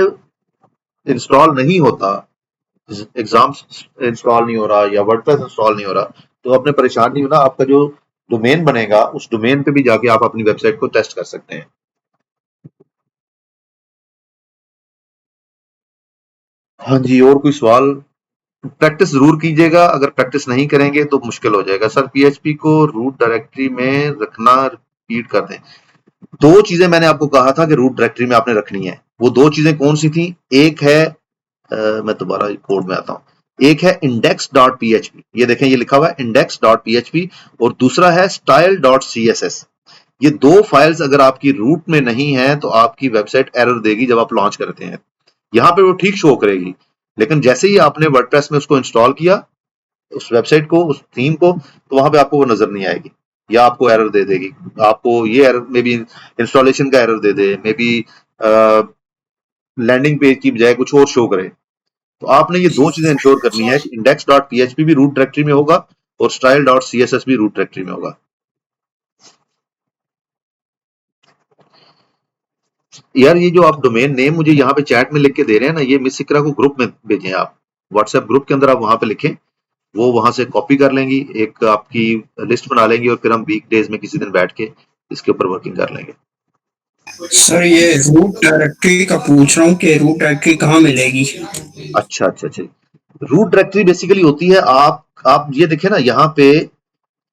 A: इंस्टॉल नहीं होता, एग्जाम्स इंस्टॉल नहीं हो रहा या वर्डप्रेस इंस्टॉल नहीं हो रहा, तो अपने परेशान नहीं होना। आपका जो डोमेन बनेगा उस डोमेन पे भी जाके आप अपनी वेबसाइट को टेस्ट कर सकते हैं। हाँ जी, और कोई सवाल? प्रैक्टिस जरूर कीजिएगा, अगर प्रैक्टिस नहीं करेंगे तो मुश्किल हो जाएगा। सर पीएचपी को रूट डायरेक्टरी में रखना, रिपीट कर दें। दो चीजें मैंने आपको कहा था कि रूट डायरेक्टरी में आपने रखनी है, वो दो चीजें कौन सी थी? एक है मैं दोबारा कोड में आता हूं, एक है index.php, ये देखें ये लिखा हुआ है index.php, और दूसरा है style.css। ये दो फाइल्स अगर आपकी रूट में नहीं है तो आपकी वेबसाइट एरर देगी जब आप लॉन्च करते हैं। यहां पे वो ठीक शो करेगी, लेकिन जैसे ही आपने वर्डप्रेस में उसको इंस्टॉल किया, उस वेबसाइट को, उस थीम को, तो वहां पे आपको वो नजर नहीं आएगी या आपको एरर दे देगी। आपको ये एरर मे बी इंस्टॉलेशन का एरर दे दे, मे बी लैंडिंग पेज की बजाय कुछ और शो करे। तो आपने ये दो चीजें इंश्योर करनी है कि index.php भी रूट डायरेक्टरी में होगा और style.css भी रूट डायरेक्टरी में होगा। यार ये जो आप डोमेन नेम मुझे यहाँ पे चैट में लिख के दे रहे हैं ना, ये मिस इकरा को ग्रुप में भेजें आप, व्हाट्सएप ग्रुप के अंदर आप वहां पे लिखें, वो वहां से कॉपी कर लेंगी, एक आपकी लिस्ट बना लेंगी और फिर हम वीक डेज में किसी दिन बैठ के इसके ऊपर वर्किंग कर लेंगे।
B: सर ये रूट डायरेक्टरी का पूछ रहा हूँ कि रूट डायरेक्टरी कहाँ मिलेगी?
A: अच्छा अच्छा अच्छा, रूट डायरेक्टरी बेसिकली होती है, आप ये देखें ना यहाँ पे,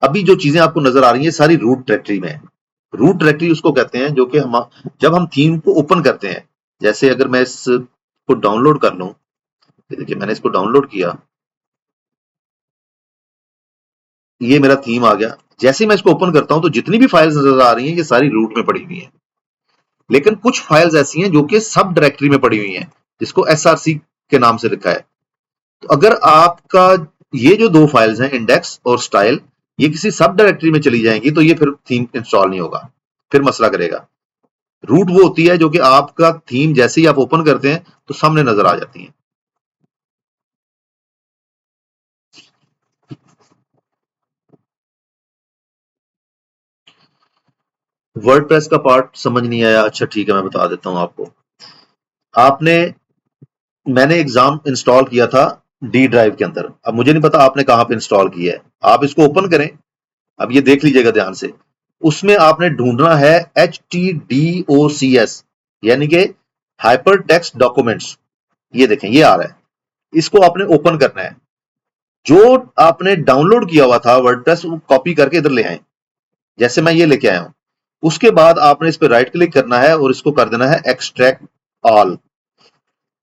A: अभी जो चीजें आपको नजर आ रही है सारी रूट डायरेक्टरी में है। रूट डायरेक्टरी उसको कहते हैं जो कि हम जब हम थीम को ओपन करते हैं, जैसे अगर मैं इसको डाउनलोड कर लूं, देखिए मैंने इसको डाउनलोड किया, ये मेरा थीम आ गया। जैसे मैं इसको ओपन करता हूं तो जितनी भी फाइल्स नजर आ रही हैं ये सारी रूट में पड़ी हुई हैं, लेकिन कुछ फाइल्स ऐसी हैं जो कि सब डायरेक्टरी में पड़ी हुई हैं, जिसको एसआरसी के नाम से लिखा है। तो अगर आपका ये जो दो फाइल्स हैं, इंडेक्स और स्टाइल, ये किसी सब डायरेक्टरी में चली जाएंगी तो ये फिर थीम इंस्टॉल नहीं होगा, फिर मसला करेगा। रूट वो होती है जो कि आपका थीम जैसे ही आप ओपन करते हैं तो सामने नजर आ जाती है। वर्डप्रेस का पार्ट समझ नहीं आया? अच्छा ठीक है, मैं बता देता हूं आपको। आपने मैंने एग्जाम इंस्टॉल किया था डी ड्राइव के अंदर, अब मुझे नहीं पता आपने कहां पे इंस्टॉल किया है, आप इसको ओपन करें, अब ये देख लीजिएगा ध्यान से। उसमें आपने ढूंढना है HTDOCS, यानी कि हाइपर टेक्स्ट डॉक्यूमेंट्स। ये देखें ये आ रहा है, इसको आपने ओपन करना है। जो आपने डाउनलोड किया हुआ था वर्डप्रेस, वो कॉपी करके इधर ले आए, जैसे मैं ये लेके आया हूं। उसके बाद आपने इस पर राइट क्लिक करना है और इसको कर देना है एक्सट्रैक्ट ऑल।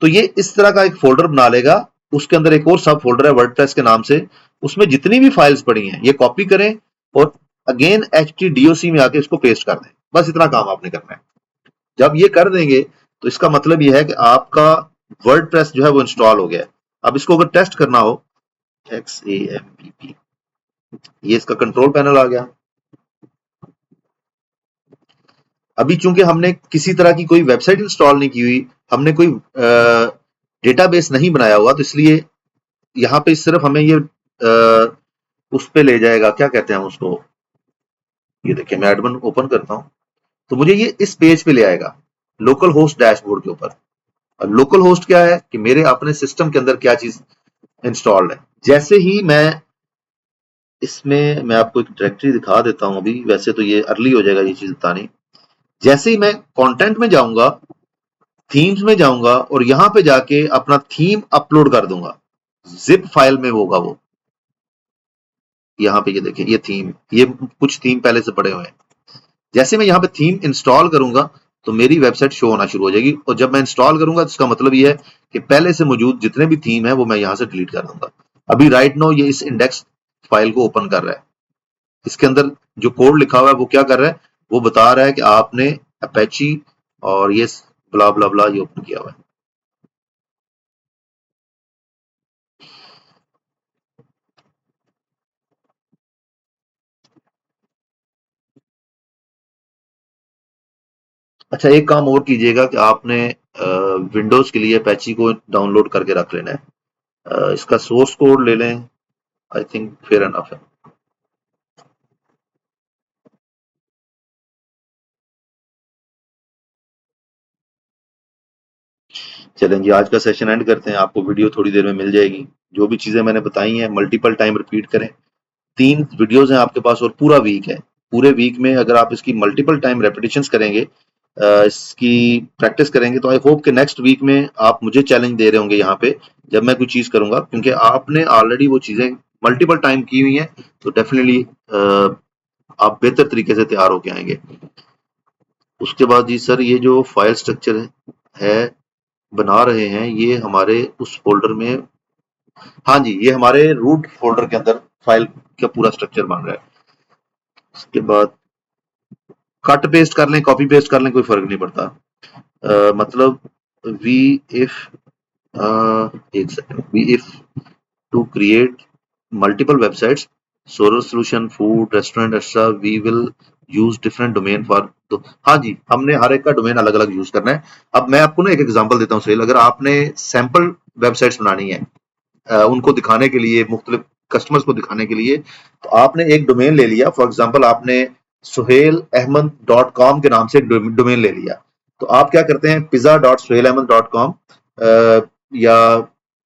A: तो ये इस तरह का एक फोल्डर बना लेगा, उसके अंदर एक और सब फोल्डर है वर्डप्रेस के नाम से, उसमें जितनी भी फाइल्स पड़ी हैं ये कॉपी करें और अगेन HTDOC में आके इसको पेस्ट कर दें। बस इतना काम आपने करना है। जब ये कर देंगे तो इसका मतलब ये है कि आपका वर्डप्रेस जो है वो इंस्टॉल हो गया है। अब इसको अगर टेस्ट करना हो, XAMPP, ये इसका कंट्रोल पैनल आ गया। अभी चूंकि हमने किसी तरह की कोई वेबसाइट इंस्टॉल नहीं की हुई, हमने कोई डेटाबेस नहीं बनाया हुआ, तो इसलिए यहाँ पे सिर्फ हमें ये उस पे ले जाएगा, क्या कहते हैं उसको, ये देखिए मैं एडमिन ओपन करता हूं तो मुझे ये इस पेज पे ले आएगा, लोकल होस्ट डैशबोर्ड के ऊपर। अब लोकल होस्ट क्या है कि मेरे अपने सिस्टम के अंदर क्या चीज इंस्टॉल्ड है। जैसे ही मैं आपको एक डायरेक्टरी दिखा देता हूं, अभी वैसे तो ये अर्ली हो जाएगा ये चीज बतानी। जैसे ही मैं कंटेंट में जाऊंगा, थीम्स में जाऊंगा और यहां पे जाके अपना थीम अपलोड कर दूंगा, जिप फाइल में होगा वो। यहाँ पे ये देखिए, ये थीम, ये कुछ थीम पहले से पड़े हुए हैं। जैसे मैं यहाँ पे थीम इंस्टॉल करूंगा तो मेरी वेबसाइट शो होना शुरू हो जाएगी, और जब मैं इंस्टॉल करूंगा तो इसका मतलब ये है कि पहले से मौजूद जितने भी थीम है वो मैं यहाँ से डिलीट कर दूंगा। अभी राइट नो ये इस इंडेक्स फाइल को ओपन कर रहा है। इसके अंदर जो कोड लिखा हुआ है वो क्या कर रहा है, वो बता रहा है कि आपने अपेची और ये ब्ला ब्ला ब्ला ये ओपन किया हुआ है। अच्छा, एक काम और कीजिएगा कि आपने विंडोज के लिए अपेची को डाउनलोड करके रख लेना है। इसका सोर्स कोड ले लें, आई थिंक फेयर एनफ है। चलें जी, आज का सेशन एंड करते हैं। आपको वीडियो थोड़ी देर में मिल जाएगी। जो भी चीजें मैंने बताई हैं मल्टीपल टाइम रिपीट करें। 3 वीडियोस हैं आपके पास और पूरा वीक है। पूरे वीक में अगर आप इसकी मल्टीपल टाइम रेपिटेशंस करेंगे, इसकी प्रैक्टिस करेंगे, तो आई होप कि नेक्स्ट वीक में आप मुझे चैलेंज दे रहे होंगे यहाँ पे जब मैं कोई चीज करूंगा, क्योंकि आपने ऑलरेडी वो चीजें मल्टीपल टाइम की हुई हैं। तो डेफिनेटली आप बेहतर तरीके से तैयार होके आएंगे। उसके बाद जी सर, ये जो फाइल स्ट्रक्चर है बना रहे हैं, ये हमारे उस फोल्डर में, हाँ जी, ये हमारे रूट फोल्डर के अंदर फाइल का पूरा स्ट्रक्चर बन रहा है। उसके बाद कट पेस्ट कर लें, कॉपी पेस्ट कर लें, कोई फर्क नहीं पड़ता। मतलब वी इफ एक second, we if to create multiple websites, solar solution, food, restaurant extra, we will use different domain for. तो हाँ जी, हमने हर एक का डोमेन अलग अलग यूज करना है। अब मैं आपको ना एक एग्जांपल देता हूँ सेल, अगर आपने सैंपल वेबसाइट्स बनानी है उनको दिखाने के लिए, मुख्तलिफ कस्टमर्स को दिखाने के लिए, तो आपने एक डोमेन ले लिया। फॉर एग्जांपल आपने suhailahmed.com के नाम से एक डोमेन ले लिया। तो आप क्या करते हैं, pizza.suhailahmed.com या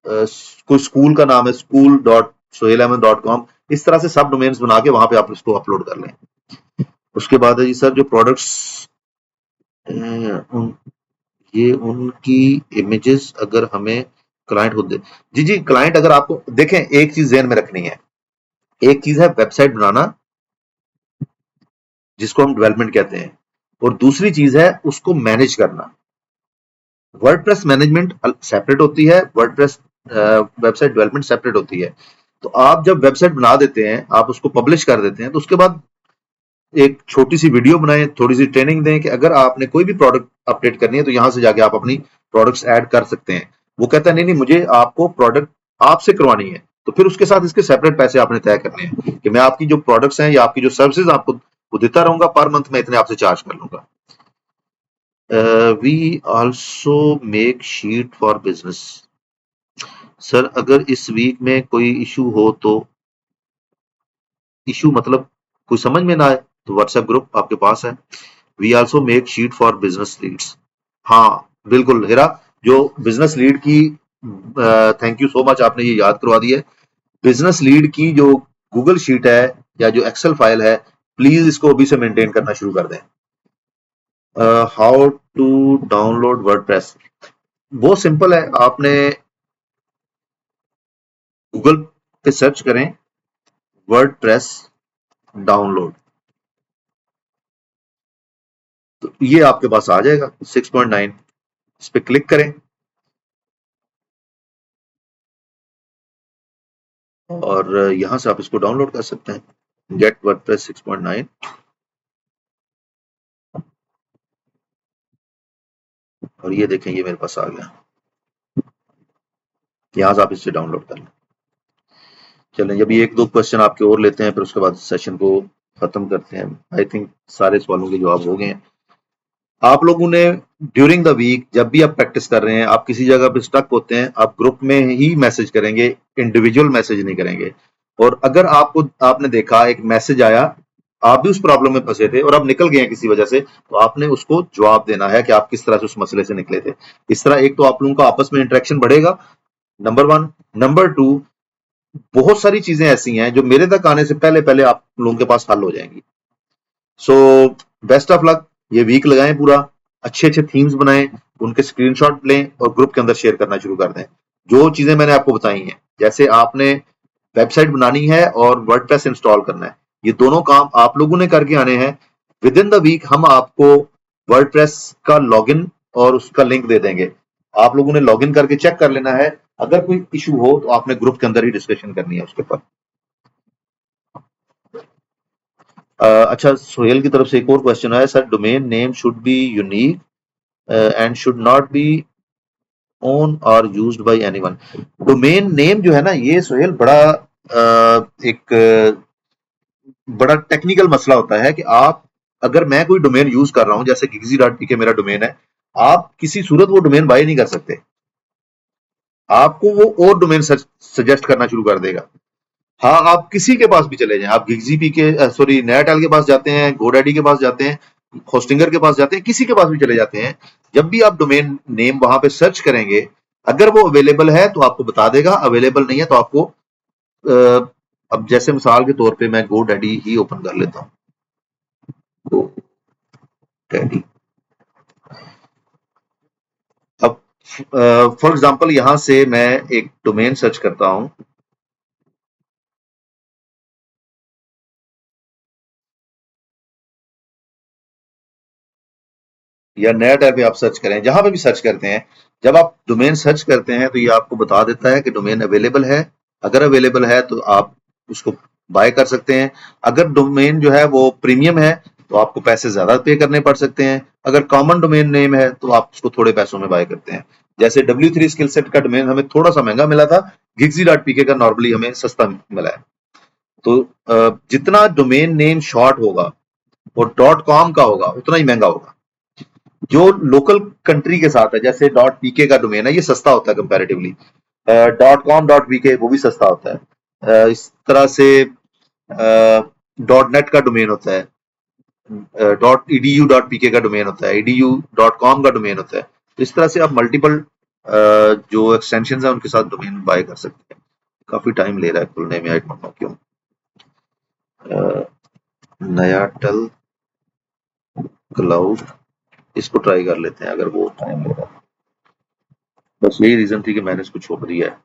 A: कोई स्कूल का नाम है school.suhailahmed.com, इस तरह से सब डोमेन्स बना के वहां पे आप इसको अपलोड कर लें। उसके बाद है जी सर, जो प्रोडक्ट्स ये उनकी इमेजेस अगर हमें क्लाइंट खुद दे। जी जी, क्लाइंट अगर आपको देखें, एक चीज ध्यान में रखनी है, एक चीज है वेबसाइट बनाना जिसको हम डेवलपमेंट कहते हैं, और दूसरी चीज है उसको मैनेज करना। वर्डप्रेस मैनेजमेंट सेपरेट होती है, वर्डप्रेस वेबसाइट डेवलपमेंट सेपरेट होती है। तो आप जब वेबसाइट बना देते हैं, आप उसको पब्लिश कर देते हैं, तो उसके बाद एक छोटी सी वीडियो बनाएं, थोड़ी सी ट्रेनिंग दें कि अगर आपने कोई भी प्रोडक्ट अपडेट करनी है तो यहां से जाके आप अपनी प्रोडक्ट्स ऐड कर सकते हैं। वो कहता है नहीं नहीं, मुझे आपको प्रोडक्ट आपसे करवानी है, तो फिर उसके साथ इसके सेपरेट पैसे आपने तय करने हैं कि मैं आपकी जो प्रोडक्ट्स हैं या आपकी जो सर्विसेज आपको वो देता रहूंगा, पर मंथ में इतने आपसे चार्ज कर लूंगा। We also make sheet for business. Sir अगर इस वीक में कोई इशू हो तो, इशू मतलब कोई समझ में ना आए तो व्हाट्सएप ग्रुप आपके पास है। We also make sheet for business leads. हाँ बिल्कुल हेरा, जो बिजनेस लीड की, थैंक यू सो मच, आपने ये याद करवा दी है। बिजनेस लीड की जो गूगल शीट है या जो एक्सेल फाइल है, प्लीज इसको अभी से मेंटेन करना शुरू कर दें। हाउ टू डाउनलोड वर्डप्रेस, बहुत सिंपल है। आपने गूगल पे सर्च करें वर्डप्रेस डाउनलोड, तो ये आपके पास आ जाएगा 6.9। इस पे क्लिक करें और यहां से आप इसको डाउनलोड कर सकते हैं, गेट वर्डप्रेस 6.9। और ये देखें, ये मेरे पास आ गया, यहां से आप इससे डाउनलोड कर लें। चलें, जब ये एक दो क्वेश्चन आपके और लेते हैं, फिर उसके बाद सेशन को खत्म करते हैं। आई थिंक सारे सवालों के जवाब हो गए हैं। आप लोगों ने ड्यूरिंग द वीक जब भी आप प्रैक्टिस कर रहे हैं, आप किसी जगह पे स्टक होते हैं, आप ग्रुप में ही मैसेज करेंगे, इंडिविजुअल मैसेज नहीं करेंगे। और अगर आपको, आपने देखा एक मैसेज आया, आप भी उस प्रॉब्लम में फंसे थे और आप निकल गए हैं किसी वजह से, तो आपने उसको जवाब देना है कि आप किस तरह से उस मसले से निकले थे। इस तरह एक तो आप लोगों का आपस में इंटरेक्शन बढ़ेगा, नंबर 1। नंबर 2, बहुत सारी चीजें ऐसी हैं जो मेरे तक आने से पहले पहले आप लोगों के पास हल हो जाएंगी। सो बेस्ट ऑफ लक, ये वीक लगाएं पूरा, अच्छे अच्छे थीम्स बनाएं, उनके स्क्रीनशॉट लें और ग्रुप के अंदर शेयर करना शुरू कर दें। जो चीजें मैंने आपको बताई हैं, जैसे आपने वेबसाइट बनानी है और वर्डप्रेस इंस्टॉल करना है, ये दोनों काम आप लोगों ने करके आने हैं। विद इन द वीक हम आपको वर्डप्रेस का लॉगिन और उसका लिंक दे देंगे, आप लोगों ने लॉगिन करके चेक कर लेना है। अगर कोई इशू हो तो आपने ग्रुप के अंदर ही डिस्कशन करनी है उसके ऊपर। अच्छा, सोहेल की तरफ से एक और क्वेश्चन आया, sir domain name should be unique and should not be own or used by anyone. Domain name जो है ना, ये सोहेल बड़ा एक बड़ा टेक्निकल मसला होता है कि आप, अगर मैं कोई डोमेन यूज कर रहा हूं, जैसे gixy.pk मेरा डोमेन है, आप किसी सूरत वो डोमेन बाय नहीं कर सकते, आपको वो और डोमेन सजेस्ट करना शुरू कर देगा। हाँ, आप किसी के पास भी चले जाएं, आप गिग्जी के सॉरी नयाटेल के पास जाते हैं, गोडैडी के पास जाते हैं, होस्टिंगर के पास जाते हैं, किसी के पास भी चले जाते हैं, जब भी आप डोमेन नेम वहां पे सर्च करेंगे, अगर वो अवेलेबल है तो आपको बता देगा, अवेलेबल नहीं है तो आपको अब जैसे मिसाल के तौर पे मैं गोडैडी ही ओपन कर लेता हूँ, गोडैडी। अब फॉर एग्जांपल यहां से मैं एक डोमेन सर्च करता हूं, या नया टैब पे आप सर्च करें, जहां पे भी सर्च करते हैं, जब आप डोमेन सर्च करते हैं तो ये आपको बता देता है कि डोमेन अवेलेबल है। अगर अवेलेबल है तो आप उसको बाय कर सकते हैं। अगर डोमेन जो है वो प्रीमियम है तो आपको पैसे ज्यादा पे करने पड़ सकते हैं। अगर कॉमन डोमेन नेम है तो आप उसको थोड़े पैसों में बाय करते हैं। जैसे W3 स्किल सेट का डोमेन हमें थोड़ा सा महंगा मिला था, gixy.pk का नॉर्मली हमें सस्ता मिला है। तो जितना डोमेन नेम शॉर्ट होगा और .com का होगा उतना ही महंगा होगा। जो लोकल कंट्री के साथ है, जैसे .pk का डोमेन है, ये सस्ता होता है कंपैरेटिवली। .com.pk वो भी सस्ता होता है। इस तरह से .net का डोमेन होता है, .edu.pk का डोमेन होता है, edu.com का डोमेन होता है। तो इस तरह से आप मल्टीपल जो एक्सटेंशन है उनके साथ डोमेन बाय कर सकते हैं। काफी टाइम ले रहा है खुलने में, आई डोंट नो क्यों। नयाटेल क्लाउड, इसको ट्राई कर लेते हैं अगर वो टाइम ले रहा है। बस यही रीजन थी कि मैंने इसको छोड़ दिया है।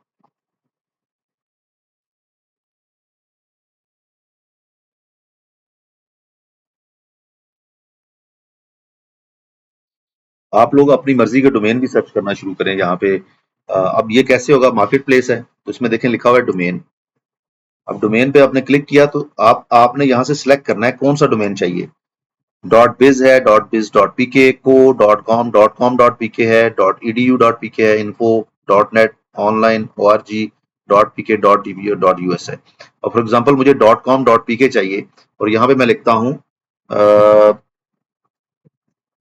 A: आप लोग अपनी मर्जी के डोमेन भी सर्च करना शुरू करें यहाँ पे। अब ये कैसे होगा, मार्केट प्लेस है तो इसमें देखें लिखा हुआ है डोमेन। अब डोमेन पे आपने क्लिक किया तो आपने यहाँ से सिलेक्ट करना है कौन सा डोमेन चाहिए। .biz है, .biz.pk, co.com.pk है, .edu.pk है, info, .net, online, org, .pk, .db और .us है। और फॉर एग्जांपल मुझे .com.pk चाहिए और यहाँ पे मैं लिखता हूँ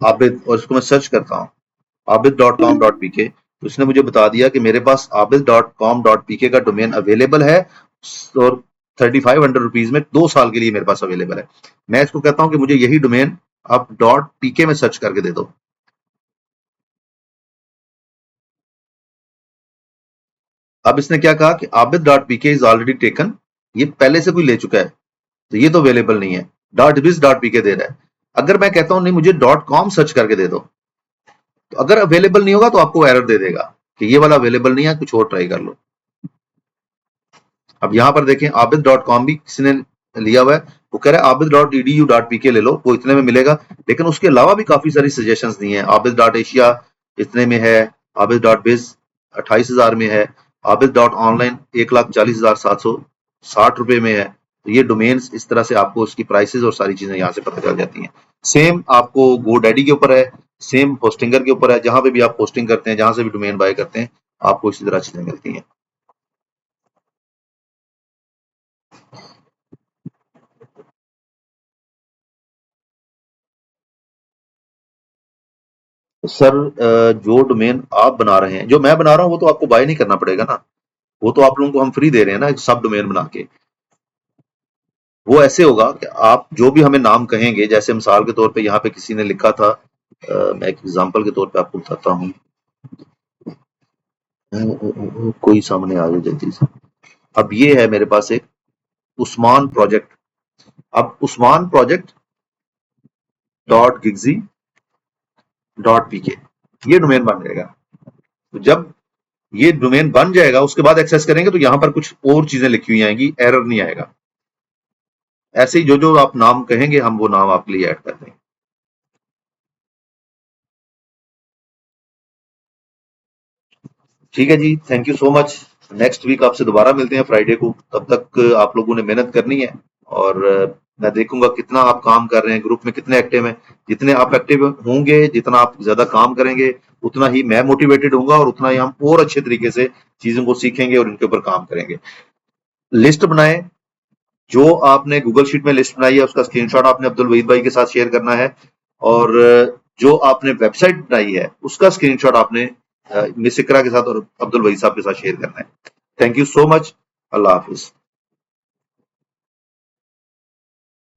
A: आबिद, और इसको मैं सर्च करता हूँ आबिद.com.pk, तो इसने मुझे बता दिया कि मेरे पास आबिद.com.pk का डोमेन अवेलेबल है और 3500 रुपीज में 2 साल के लिए मेरे पास अवेलेबल है। मैं इसको कहता हूं कि मुझे यही डोमेन आप .pk में सर्च करके दे दो। अब इसने क्या कहा कि आबिद.pk इज ऑलरेडी टेकन, ये पहले से कोई ले चुका है तो ये तो अवेलेबल नहीं है। .biz.pk दे रहा है। अगर मैं कहता हूं नहीं मुझे .com सर्च करके दे दो, तो अगर अवेलेबल नहीं होगा तो आपको एरर दे देगा कि ये वाला अवेलेबल नहीं है, कुछ और ट्राई कर लो। अब यहां पर देखें आबिद.com भी किसी ने लिया हुआ है, वो कह रहा है आबिद.edu.pk ले लो, वो इतने में मिलेगा। लेकिन उसके अलावा भी काफी सारी सजेशंस दी हैं। आबिद.एशिया इतने में है, आबिद.biz 28,000 में है, आबिद.ऑनलाइन 1,40,760 रुपए में है। तो ये डोमेन्स इस तरह से आपको उसकी प्राइसेस और सारी चीजें यहाँ से पता चल जाती हैं। सेम आपको गोडैडी के ऊपर है, सेम होस्टिंगर के ऊपर है, जहां पे भी आप होस्टिंग करते हैं, जहां से भी डोमेन बाय करते हैं, आपको इसी तरह चीजें मिलती हैं। सर जो डोमेन आप बना रहे हैं, जो मैं बना रहा हूँ, वो तो आपको बाय नहीं करना पड़ेगा ना, वो तो आप लोगों को हम फ्री दे रहे हैं ना, एक सब डोमेन बना के। वो ऐसे होगा कि आप जो भी हमें नाम कहेंगे, जैसे मिसाल के तौर पे यहाँ पे किसी ने लिखा था, मैं एक एग्जांपल के तौर पे आपको बताता हूँ, कोई सामने आ जाए जल्दी से। अब ये है मेरे पास एक उस्मान प्रोजेक्ट। अब उस्मान प्रोजेक्ट .gixy.pk ये डोमेन बन जाएगा। तो जब ये डोमेन बन जाएगा, उसके बाद एक्सेस करेंगे तो यहाँ पर कुछ और चीजें लिखी हुई आएंगी, एरर नहीं आएगा। ऐसे ही जो जो आप नाम कहेंगे हम वो नाम आपके लिए ऐड कर देंगे। ठीक है जी, thank you so much. Next week आपसे दोबारा मिलते हैं फ्राइडे को। तब तक आप लोगों ने मेहनत करनी है और मैं देखूंगा कितना आप काम कर रहे हैं, ग्रुप में कितने एक्टिव हैं। जितने आप एक्टिव होंगे, जितना आप ज्यादा काम करेंगे, उतना ही मैं मोटिवेटेड होऊंगा और उतना ही हम और अच्छे तरीके से चीजों को सीखेंगे और इनके ऊपर काम करेंगे। लिस्ट बनाएं, जो आपने गूगल शीट में लिस्ट बनाई है उसका स्क्रीनशॉट आपने अब्दुल वहीद भाई के साथ शेयर करना है, और जो आपने वेबसाइट बनाई है उसका स्क्रीनशॉट आपने मिस इकरा के साथ और अब्दुल वहीद साहब के साथ शेयर करना है। Thank you so much. Allah Hafiz.